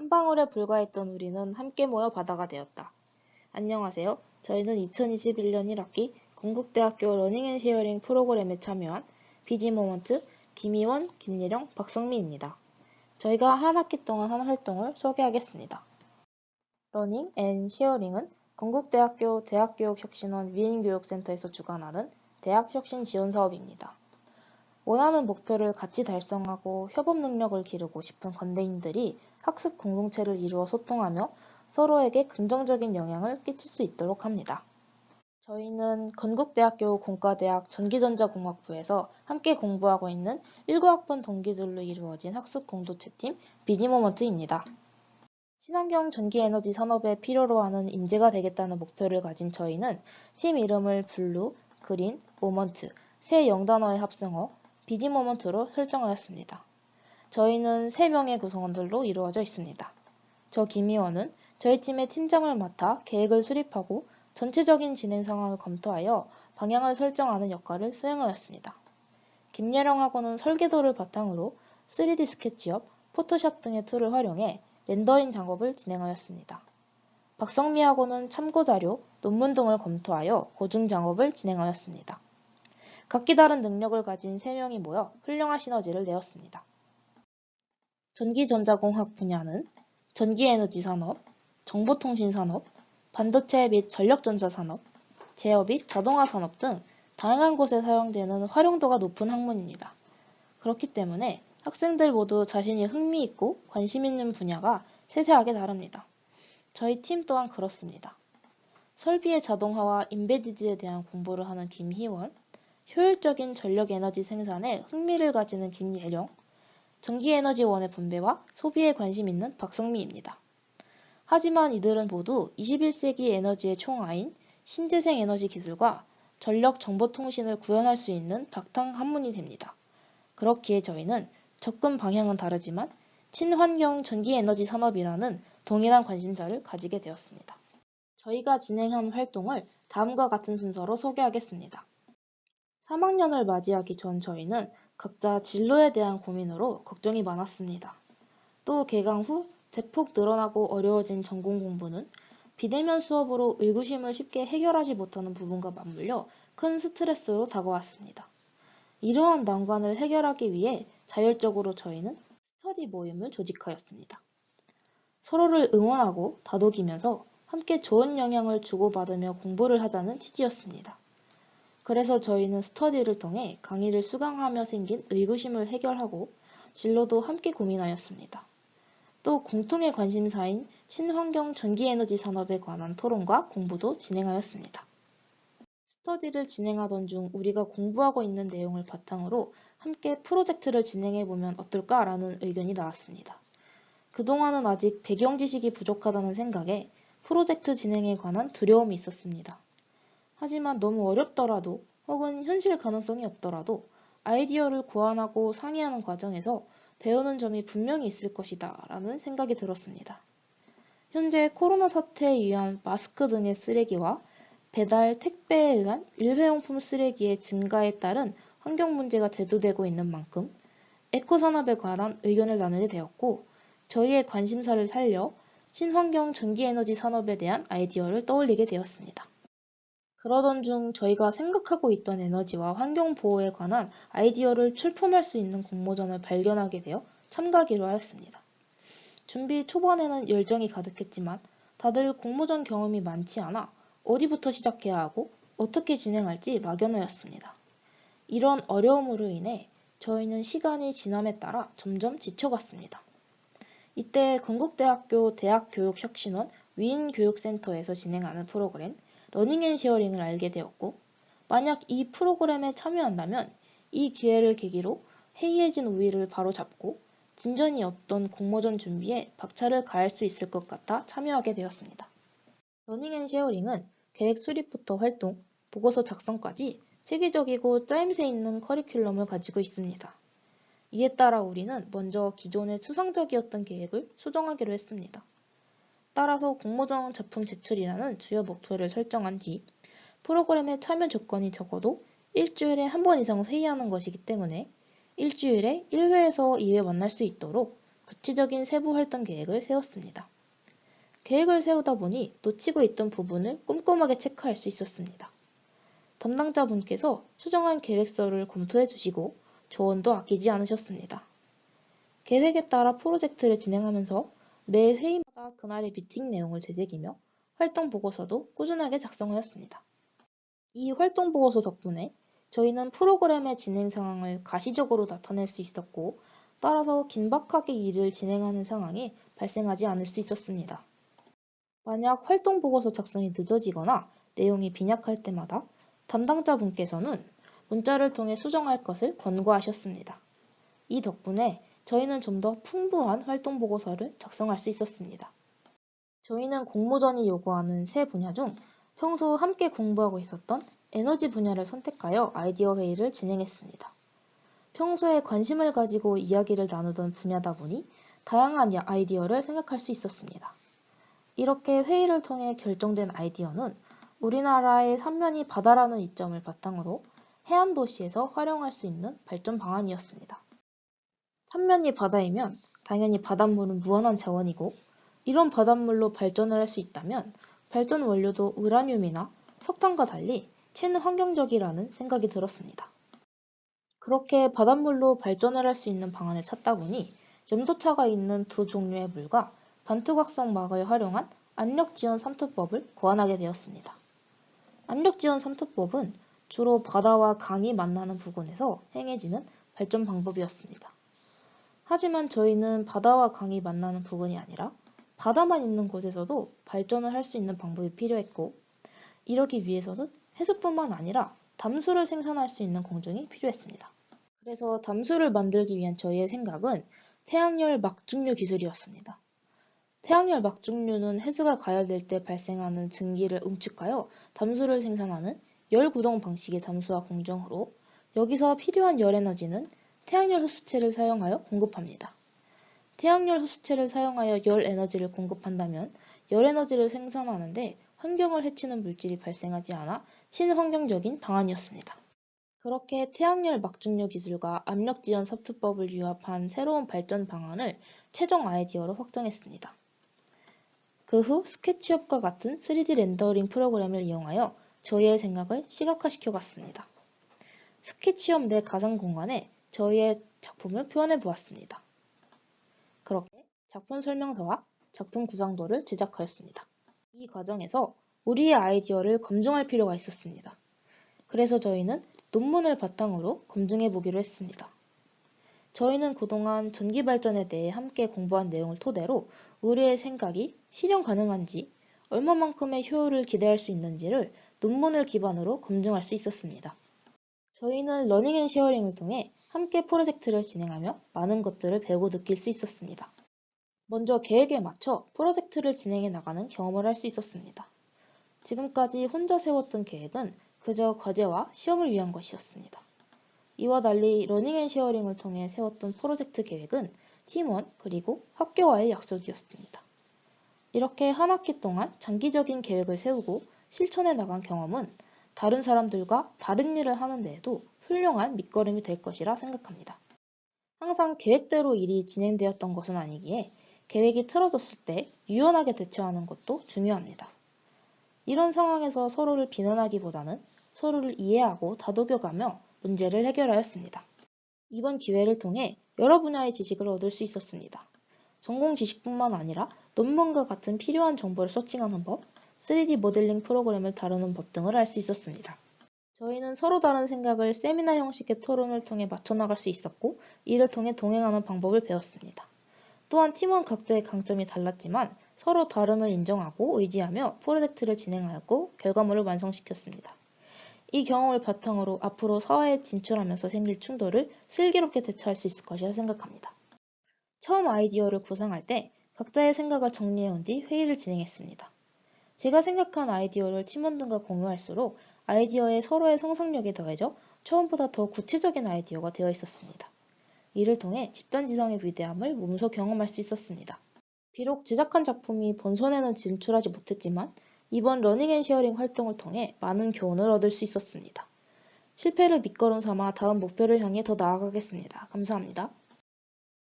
한 방울에 불과했던 우리는 함께 모여 바다가 되었다. 안녕하세요. 저희는 2021년 1학기 건국대학교 러닝앤쉐어링 프로그램에 참여한 비지모먼트 김희원, 김예령, 박성미입니다. 저희가 한 학기 동안 한 활동을 소개하겠습니다. 러닝앤쉐어링은 건국대학교 대학교육혁신원 위인교육센터에서 주관하는 대학혁신 지원 사업입니다. 원하는 목표를 같이 달성하고 협업 능력을 기르고 싶은 건대인들이 학습 공동체를 이루어 소통하며 서로에게 긍정적인 영향을 끼칠 수 있도록 합니다. 저희는 건국대학교 공과대학 전기전자공학부에서 함께 공부하고 있는 19학번 동기들로 이루어진 학습 공동체팀 비지모먼트입니다. 친환경 전기에너지 산업에 필요로 하는 인재가 되겠다는 목표를 가진 저희는 팀 이름을 블루, 그린, 모먼트, 세 영단어의 합성어 비지모먼트로 설정하였습니다. 저희는 3명의 구성원들로 이루어져 있습니다. 저 김희원은 저희 팀의 팀장을 맡아 계획을 수립하고 전체적인 진행 상황을 검토하여 방향을 설정하는 역할을 수행하였습니다. 김예령하고는 설계도를 바탕으로 3D 스케치업, 포토샵 등의 툴을 활용해 렌더링 작업을 진행하였습니다. 박성미하고는 참고자료, 논문 등을 검토하여 고증 작업을 진행하였습니다. 각기 다른 능력을 가진 3명이 모여 훌륭한 시너지를 내었습니다. 전기전자공학 분야는 전기에너지 산업, 정보통신산업, 반도체 및 전력전자산업, 제어 및 자동화 산업 등 다양한 곳에 사용되는 활용도가 높은 학문입니다. 그렇기 때문에 학생들 모두 자신이 흥미있고 관심 있는 분야가 세세하게 다릅니다. 저희 팀 또한 그렇습니다. 설비의 자동화와 인베디드에 대한 공부를 하는 김희원, 효율적인 전력에너지 생산에 흥미를 가지는 김예령, 전기에너지원의 분배와 소비에 관심 있는 박성미입니다. 하지만 이들은 모두 21세기 에너지의 총아인 신재생 에너지 기술과 전력 정보통신을 구현할 수 있는 바탕 학문이 됩니다. 그렇기에 저희는 접근 방향은 다르지만 친환경 전기에너지 산업이라는 동일한 관심사를 가지게 되었습니다. 저희가 진행한 활동을 다음과 같은 순서로 소개하겠습니다. 3학년을 맞이하기 전 저희는 각자 진로에 대한 고민으로 걱정이 많았습니다. 또 개강 후 대폭 늘어나고 어려워진 전공 공부는 비대면 수업으로 의구심을 쉽게 해결하지 못하는 부분과 맞물려 큰 스트레스로 다가왔습니다. 이러한 난관을 해결하기 위해 자율적으로 저희는 스터디 모임을 조직하였습니다. 서로를 응원하고 다독이면서 함께 좋은 영향을 주고받으며 공부를 하자는 취지였습니다. 그래서 저희는 스터디를 통해 강의를 수강하며 생긴 의구심을 해결하고 진로도 함께 고민하였습니다. 또 공통의 관심사인 친환경 전기에너지 산업에 관한 토론과 공부도 진행하였습니다. 스터디를 진행하던 중 우리가 공부하고 있는 내용을 바탕으로 함께 프로젝트를 진행해보면 어떨까라는 의견이 나왔습니다. 그동안은 아직 배경 지식이 부족하다는 생각에 프로젝트 진행에 관한 두려움이 있었습니다. 하지만 너무 어렵더라도 혹은 현실 가능성이 없더라도 아이디어를 고안하고 상의하는 과정에서 배우는 점이 분명히 있을 것이다 라는 생각이 들었습니다. 현재 코로나 사태에 의한 마스크 등의 쓰레기와 배달, 택배에 의한 일회용품 쓰레기의 증가에 따른 환경 문제가 대두되고 있는 만큼 에코산업에 관한 의견을 나누게 되었고 저희의 관심사를 살려 친환경 전기에너지 산업에 대한 아이디어를 떠올리게 되었습니다. 그러던 중 저희가 생각하고 있던 에너지와 환경 보호에 관한 아이디어를 출품할 수 있는 공모전을 발견하게 되어 참가하기로 하였습니다. 준비 초반에는 열정이 가득했지만 다들 공모전 경험이 많지 않아 어디부터 시작해야 하고 어떻게 진행할지 막연하였습니다. 이런 어려움으로 인해 저희는 시간이 지남에 따라 점점 지쳐갔습니다. 이때 건국대학교 대학교육혁신원 위인교육센터에서 진행하는 프로그램 러닝앤쉐어링을 알게 되었고 만약 이 프로그램에 참여한다면 이 기회를 계기로 해이해진 우위를 바로잡고 진전이 없던 공모전 준비에 박차를 가할 수 있을 것 같아 참여하게 되었습니다. 러닝앤쉐어링은 계획 수립부터 활동, 보고서 작성까지 체계적이고 짜임새 있는 커리큘럼을 가지고 있습니다. 이에 따라 우리는 먼저 기존의 추상적이었던 계획을 수정하기로 했습니다. 따라서 공모전 작품 제출이라는 주요 목표를 설정한 뒤 프로그램의 참여 조건이 적어도 일주일에 한 번 이상 회의하는 것이기 때문에 일주일에 1회에서 2회 만날 수 있도록 구체적인 세부 활동 계획을 세웠습니다. 계획을 세우다 보니 놓치고 있던 부분을 꼼꼼하게 체크할 수 있었습니다. 담당자분께서 수정한 계획서를 검토해 주시고 조언도 아끼지 않으셨습니다. 계획에 따라 프로젝트를 진행하면서 매 회의마다 그날의 미팅 내용을 되새기며 활동 보고서도 꾸준하게 작성하였습니다. 이 활동 보고서 덕분에 저희는 프로그램의 진행 상황을 가시적으로 나타낼 수 있었고, 따라서 긴박하게 일을 진행하는 상황이 발생하지 않을 수 있었습니다. 만약 활동 보고서 작성이 늦어지거나 내용이 빈약할 때마다 담당자분께서는 문자를 통해 수정할 것을 권고하셨습니다. 이 덕분에 저희는 좀 더 풍부한 활동 보고서를 작성할 수 있었습니다. 저희는 공모전이 요구하는 세 분야 중 평소 함께 공부하고 있었던 에너지 분야를 선택하여 아이디어 회의를 진행했습니다. 평소에 관심을 가지고 이야기를 나누던 분야다 보니 다양한 아이디어를 생각할 수 있었습니다. 이렇게 회의를 통해 결정된 아이디어는 우리나라의 삼면이 바다라는 이점을 바탕으로 해안도시에서 활용할 수 있는 발전 방안이었습니다. 삼면이 바다이면 당연히 바닷물은 무한한 자원이고, 이런 바닷물로 발전을 할 수 있다면 발전 원료도 우라늄이나 석탄과 달리 친환경적이라는 생각이 들었습니다. 그렇게 바닷물로 발전을 할 수 있는 방안을 찾다 보니 염도차가 있는 두 종류의 물과 반투각성막을 활용한 압력지원 삼투법을 고안하게 되었습니다. 압력지원 삼투법은 주로 바다와 강이 만나는 부근에서 행해지는 발전 방법이었습니다. 하지만 저희는 바다와 강이 만나는 부근이 아니라 바다만 있는 곳에서도 발전을 할 수 있는 방법이 필요했고, 이러기 위해서는 해수뿐만 아니라 담수를 생산할 수 있는 공정이 필요했습니다. 그래서 담수를 만들기 위한 저희의 생각은 태양열 막중류 기술이었습니다. 태양열 막중류는 해수가 가열될 때 발생하는 증기를 응축하여 담수를 생산하는 열구동 방식의 담수화 공정으로, 여기서 필요한 열에너지는 태양열 흡수체를 사용하여 공급합니다. 태양열 흡수체를 사용하여 열 에너지를 공급한다면 열 에너지를 생산하는데 환경을 해치는 물질이 발생하지 않아 친환경적인 방안이었습니다. 그렇게 태양열 막중류 기술과 압력지원 섭투법을 융합한 새로운 발전 방안을 최종 아이디어로 확정했습니다. 그 후 스케치업과 같은 3D 렌더링 프로그램을 이용하여 저희의 생각을 시각화시켜 갔습니다. 스케치업 내 가상 공간에 저희의 작품을 표현해 보았습니다. 그렇게 작품 설명서와 작품 구상도를 제작하였습니다. 이 과정에서 우리의 아이디어를 검증할 필요가 있었습니다. 그래서 저희는 논문을 바탕으로 검증해 보기로 했습니다. 저희는 그동안 전기 발전에 대해 함께 공부한 내용을 토대로 우리의 생각이 실현 가능한지, 얼마만큼의 효율을 기대할 수 있는지를 논문을 기반으로 검증할 수 있었습니다. 저희는 러닝 앤 쉐어링을 통해 함께 프로젝트를 진행하며 많은 것들을 배우고 느낄 수 있었습니다. 먼저 계획에 맞춰 프로젝트를 진행해 나가는 경험을 할 수 있었습니다. 지금까지 혼자 세웠던 계획은 그저 과제와 시험을 위한 것이었습니다. 이와 달리 러닝 앤 쉐어링을 통해 세웠던 프로젝트 계획은 팀원 그리고 학교와의 약속이었습니다. 이렇게 한 학기 동안 장기적인 계획을 세우고 실천해 나간 경험은 다른 사람들과 다른 일을 하는 데에도 훌륭한 밑거름이 될 것이라 생각합니다. 항상 계획대로 일이 진행되었던 것은 아니기에 계획이 틀어졌을 때 유연하게 대처하는 것도 중요합니다. 이런 상황에서 서로를 비난하기보다는 서로를 이해하고 다독여가며 문제를 해결하였습니다. 이번 기회를 통해 여러 분야의 지식을 얻을 수 있었습니다. 전공 지식뿐만 아니라 논문과 같은 필요한 정보를 서칭하는 법, 3D 모델링 프로그램을 다루는 법 등을 알 수 있었습니다. 저희는 서로 다른 생각을 세미나 형식의 토론을 통해 맞춰나갈 수 있었고, 이를 통해 동행하는 방법을 배웠습니다. 또한 팀원 각자의 강점이 달랐지만 서로 다름을 인정하고 의지하며 프로젝트를 진행하였고 결과물을 완성시켰습니다. 이 경험을 바탕으로 앞으로 사회에 진출하면서 생길 충돌을 슬기롭게 대처할 수 있을 것이라 생각합니다. 처음 아이디어를 구상할 때 각자의 생각을 정리해온 뒤 회의를 진행했습니다. 제가 생각한 아이디어를 팀원들과 공유할수록 아이디어에 서로의 상상력이 더해져 처음보다 더 구체적인 아이디어가 되어 있었습니다. 이를 통해 집단지성의 위대함을 몸소 경험할 수 있었습니다. 비록 제작한 작품이 본선에는 진출하지 못했지만 이번 러닝 앤 쉐어링 활동을 통해 많은 교훈을 얻을 수 있었습니다. 실패를 밑거름 삼아 다음 목표를 향해 더 나아가겠습니다. 감사합니다.